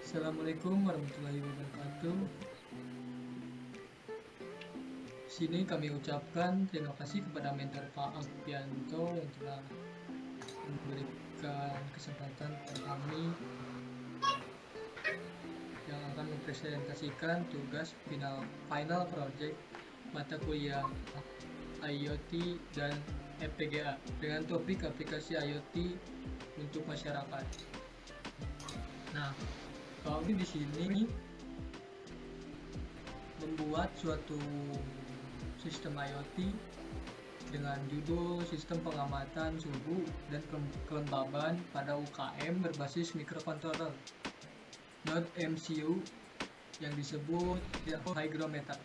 Assalamualaikum warahmatullahi wabarakatuh. Sini kami ucapkan terima kasih kepada Mentor Pak Alfianto yang telah memberikan kesempatan kepada kami yang akan mempresentasikan tugas final project mata kuliah IoT dan FPGA dengan topik aplikasi IoT untuk masyarakat. Nah, kami di sini membuat suatu sistem IoT dengan judul Sistem Pengamatan Suhu dan Kelembaban pada UKM berbasis microcontroller .mcu yang disebut hygrometer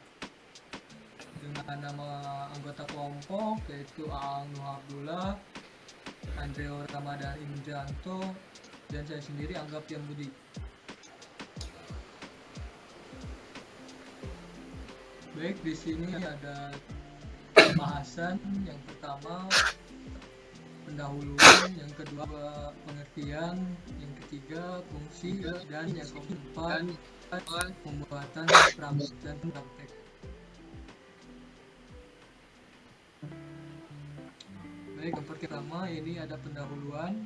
dengan nama anggota kelompok yaitu Aang Nuh Abdullah, Andreo Ramadan Indrianto, dan saya sendiri Anggap Yang Budi. Baik, di sini ada pembahasan yang pertama pendahuluan, yang kedua pengertian, yang ketiga fungsi, dan yang keempat pembuatan praktik dan praktek. Baik, yang pertama ini ada pendahuluan.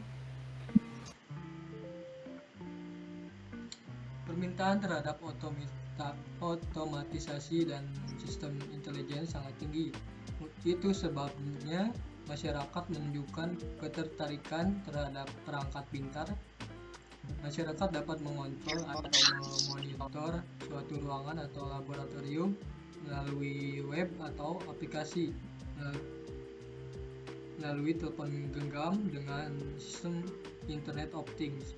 Permintaan terhadap otomatisasi dan sistem intelijen sangat tinggi. Itu sebabnya masyarakat menunjukkan ketertarikan terhadap perangkat pintar. Masyarakat dapat mengontrol atau memonitor suatu ruangan atau laboratorium melalui web atau aplikasi, melalui telepon genggam dengan sistem Internet of Things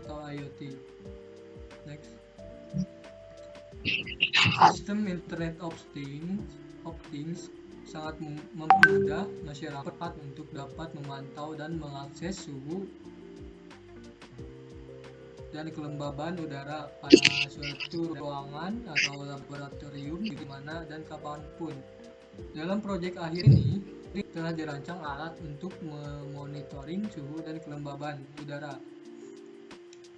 atau IoT. Next. Sistem Internet of Things sangat mempermudah masyarakat untuk dapat memantau dan mengakses suhu dan kelembaban udara pada suatu ruangan atau laboratorium di mana dan kapanpun. Dalam proyek akhir ini telah dirancang alat untuk memonitoring suhu dan kelembaban udara.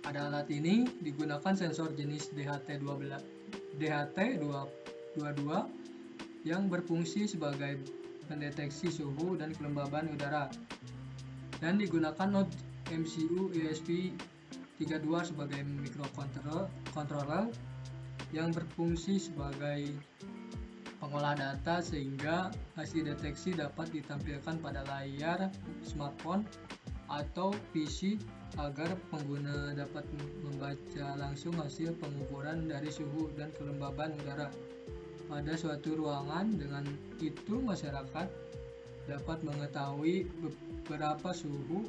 Pada alat ini digunakan sensor jenis DHT22 yang berfungsi sebagai pendeteksi suhu dan kelembaban udara, dan digunakan node MCU ESP32 sebagai microcontroller yang berfungsi sebagai pengolah data sehingga hasil deteksi dapat ditampilkan pada layar smartphone atau PC agar pengguna dapat membaca langsung hasil pengukuran dari suhu dan kelembaban udara pada suatu ruangan. Dengan itu masyarakat dapat mengetahui berapa suhu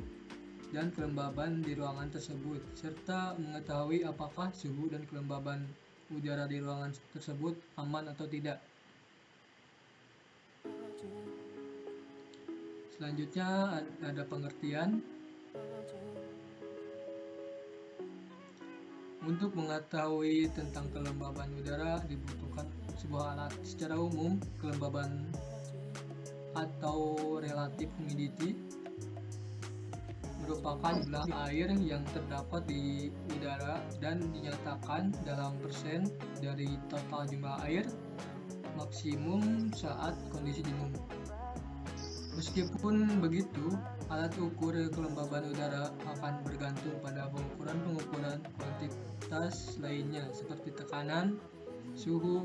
dan kelembaban di ruangan tersebut serta mengetahui apakah suhu dan kelembaban udara di ruangan tersebut aman atau tidak. Selanjutnya ada pengertian. Untuk mengetahui tentang kelembaban udara dibutuhkan sebuah alat. Secara umum, kelembaban atau relative humidity merupakan jumlah air yang terdapat di udara dan dinyatakan dalam persen dari total jumlah air maksimum saat kondisi jenuh. Meskipun begitu, alat ukur kelembaban udara akan bergantung pada pengukuran kuantitas lainnya seperti tekanan, suhu,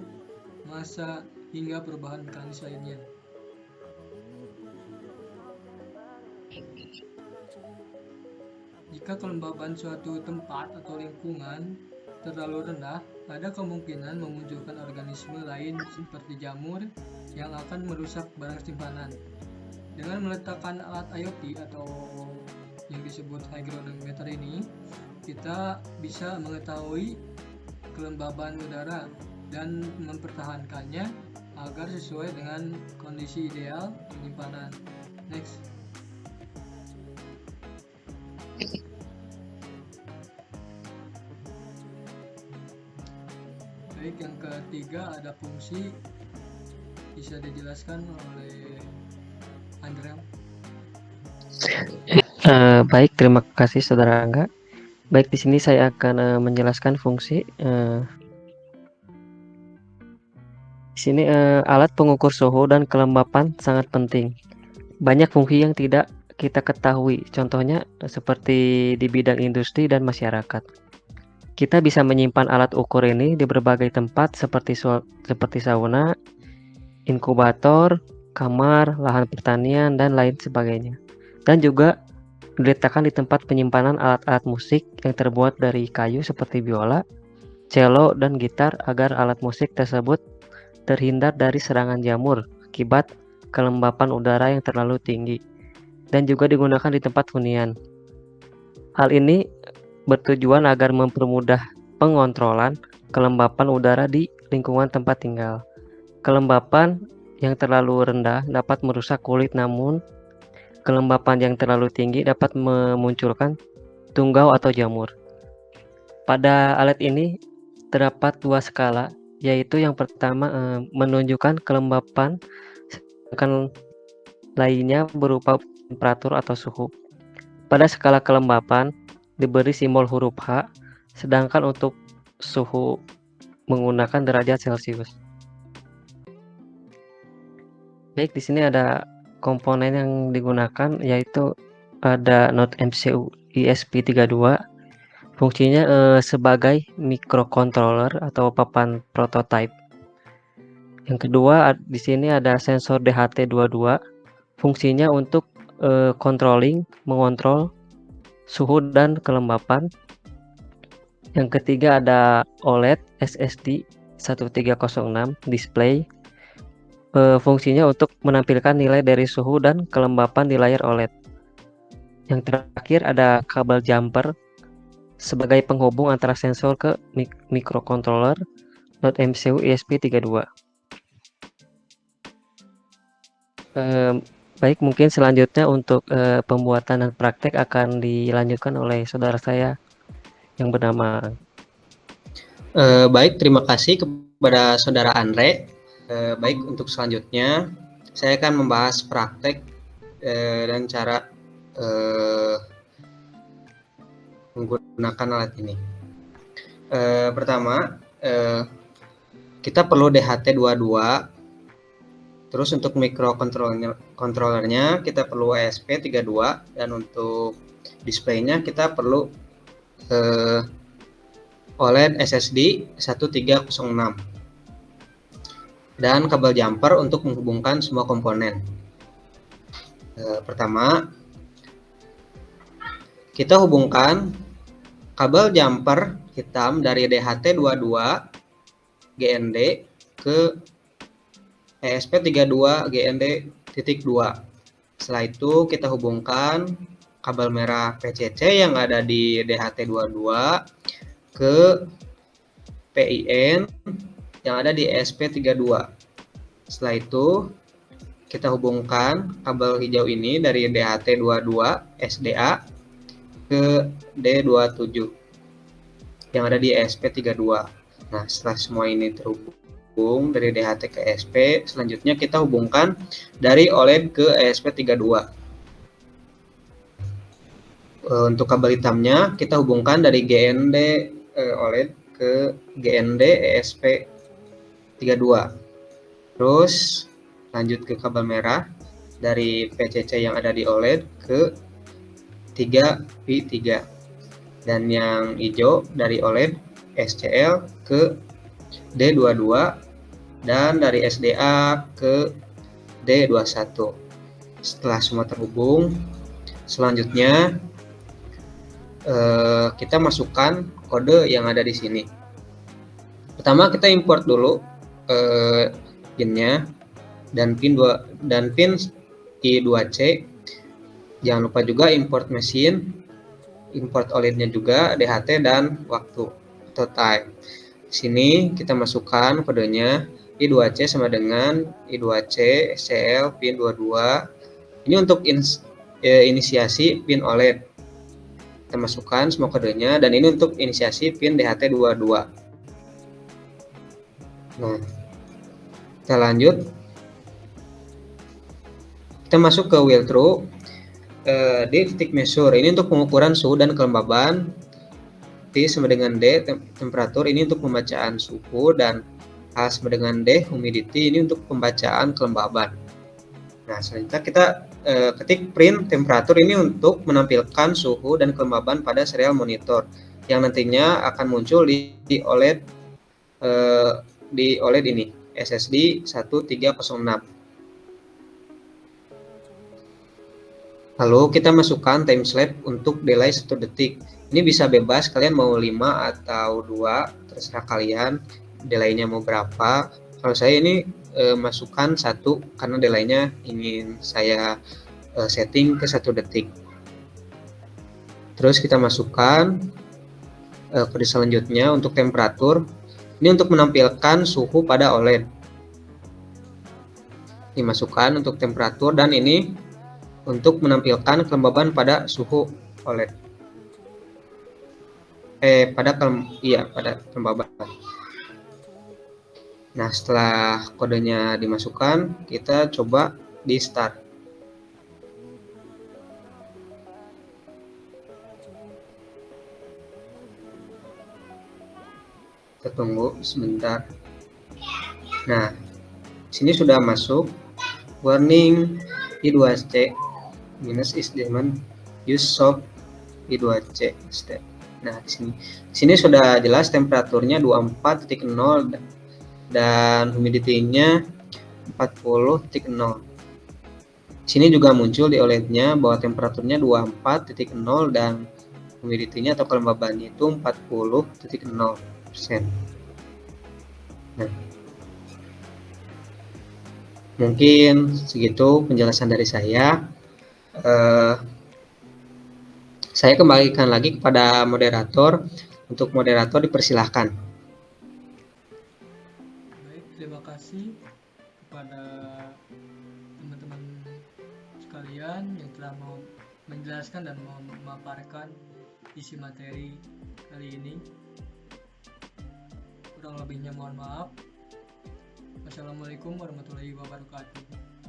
massa, hingga perubahan mekanis lainnya. Jika kelembaban suatu tempat atau lingkungan terlalu rendah, ada kemungkinan memunculkan organisme lain seperti jamur yang akan merusak barang simpanan. Dengan meletakkan alat IoT atau yang disebut hygrometer ini, kita bisa mengetahui kelembaban udara dan mempertahankannya agar sesuai dengan kondisi ideal penyimpanan. Next. Baik, yang ketiga ada fungsi. Bisa dijelaskan oleh Andrea? Baik, terima kasih Saudara Angga. Baik, di sini saya akan menjelaskan fungsi. Di sini alat pengukur suhu dan kelembapan sangat penting. Banyak fungsi yang tidak kita ketahui, contohnya seperti di bidang industri dan masyarakat. Kita bisa menyimpan alat ukur ini di berbagai tempat seperti sauna, inkubator, kamar, lahan pertanian, dan lain sebagainya. Dan juga diletakkan di tempat penyimpanan alat-alat musik yang terbuat dari kayu seperti biola, cello, dan gitar agar alat musik tersebut terhindar dari serangan jamur akibat kelembapan udara yang terlalu tinggi, dan juga digunakan di tempat hunian. Hal ini bertujuan agar mempermudah pengontrolan kelembapan udara di lingkungan tempat tinggal. Kelembapan yang terlalu rendah dapat merusak kulit, namun kelembapan yang terlalu tinggi dapat memunculkan tunggau atau jamur. Pada alat ini terdapat dua skala, yaitu yang pertama menunjukkan kelembapan, sedangkan lainnya berupa temperatur atau suhu. Pada skala kelembapan diberi simbol huruf H, sedangkan untuk suhu menggunakan derajat Celcius. Baik, di sini ada komponen yang digunakan, yaitu ada Node MCU ESP32. Fungsinya sebagai microcontroller atau papan prototype. Yang kedua, di sini ada sensor DHT22. Fungsinya untuk mengontrol suhu dan kelembapan. Yang ketiga ada OLED SSD 1306 display. Fungsinya untuk menampilkan nilai dari suhu dan kelembapan di layar OLED. Yang terakhir ada kabel jumper sebagai penghubung antara sensor ke microcontroller Node MCU ESP32. Baik, mungkin selanjutnya untuk pembuatan dan praktek akan dilanjutkan oleh saudara saya yang bernama. Baik, terima kasih kepada saudara Andre. Baik, untuk selanjutnya saya akan membahas praktek dan cara menggunakan alat ini. Pertama, kita perlu DHT22. Terus untuk microcontrollernya kita perlu ESP32, dan untuk displaynya kita perlu OLED SSD 1306 dan kabel jumper untuk menghubungkan semua komponen. Pertama, kita hubungkan kabel jumper hitam dari DHT22 GND ke ESP32 GND.2. Setelah itu kita hubungkan kabel merah PCC yang ada di DHT22 ke PIN yang ada di ESP32. Setelah itu kita hubungkan kabel hijau ini dari DHT22 SDA ke D27 yang ada di ESP32. Nah, setelah semua ini terhubung dari DHT ke ESP, selanjutnya kita hubungkan dari OLED ke ESP32. Untuk kabel hitamnya kita hubungkan dari GND OLED ke GND ESP32. Terus lanjut ke kabel merah dari PCC yang ada di OLED ke 3P3, dan yang hijau dari OLED SCL ke D22, dan dari SDA ke D21. Setelah semua terhubung, selanjutnya kita masukkan kode yang ada di sini. Pertama kita import dulu pinnya dan pin I2C. Jangan lupa juga import mesin, import OLED-nya juga, DHT, dan waktu atau time. Di sini kita masukkan kodenya I2C sama dengan I2C SCL pin 22. Ini untuk inisiasi pin OLED. Kita masukkan semua kodenya, dan ini untuk inisiasi pin DHT22. Nah, kita lanjut. Kita masuk ke wheel through di titik measure. Ini untuk pengukuran suhu dan kelembaban T sama dengan D temperatur ini untuk pembacaan suhu, dan A sama dengan D humidity ini untuk pembacaan kelembaban. Nah, selanjutnya kita ketik print temperatur ini untuk menampilkan suhu dan kelembaban pada serial monitor yang nantinya akan muncul di OLED ini SSD 1306. Lalu kita masukkan timeslap untuk delay 1 detik. Ini bisa bebas, kalian mau 5 atau 2, terserah kalian delaynya mau berapa. Kalau saya ini masukkan 1 karena delaynya ingin saya setting ke 1 detik. Terus kita masukkan kode selanjutnya untuk temperatur. Ini untuk menampilkan suhu pada OLED. Dimasukkan untuk temperatur, dan ini untuk menampilkan kelembaban pada suhu OLED. Pada kelembaban. Nah, setelah kodenya dimasukkan, kita coba di start. Kita tunggu sebentar. Nah, sini sudah masuk warning I2C minus is demon use soft I2C step. Nah, di sini sudah jelas temperaturnya 24.0 dan humidity-nya 40.0. Sini juga muncul di OLED-nya bahwa temperaturnya 24.0 dan humidity-nya atau kelembabannya itu 40.0%. Nah, mungkin segitu penjelasan dari saya. Saya kembalikan lagi kepada moderator. Untuk moderator dipersilahkan. Baik, terima kasih kepada teman-teman sekalian yang telah mau menjelaskan dan memaparkan isi materi kali ini. Kurang lebihnya mohon maaf. Wassalamualaikum warahmatullahi wabarakatuh.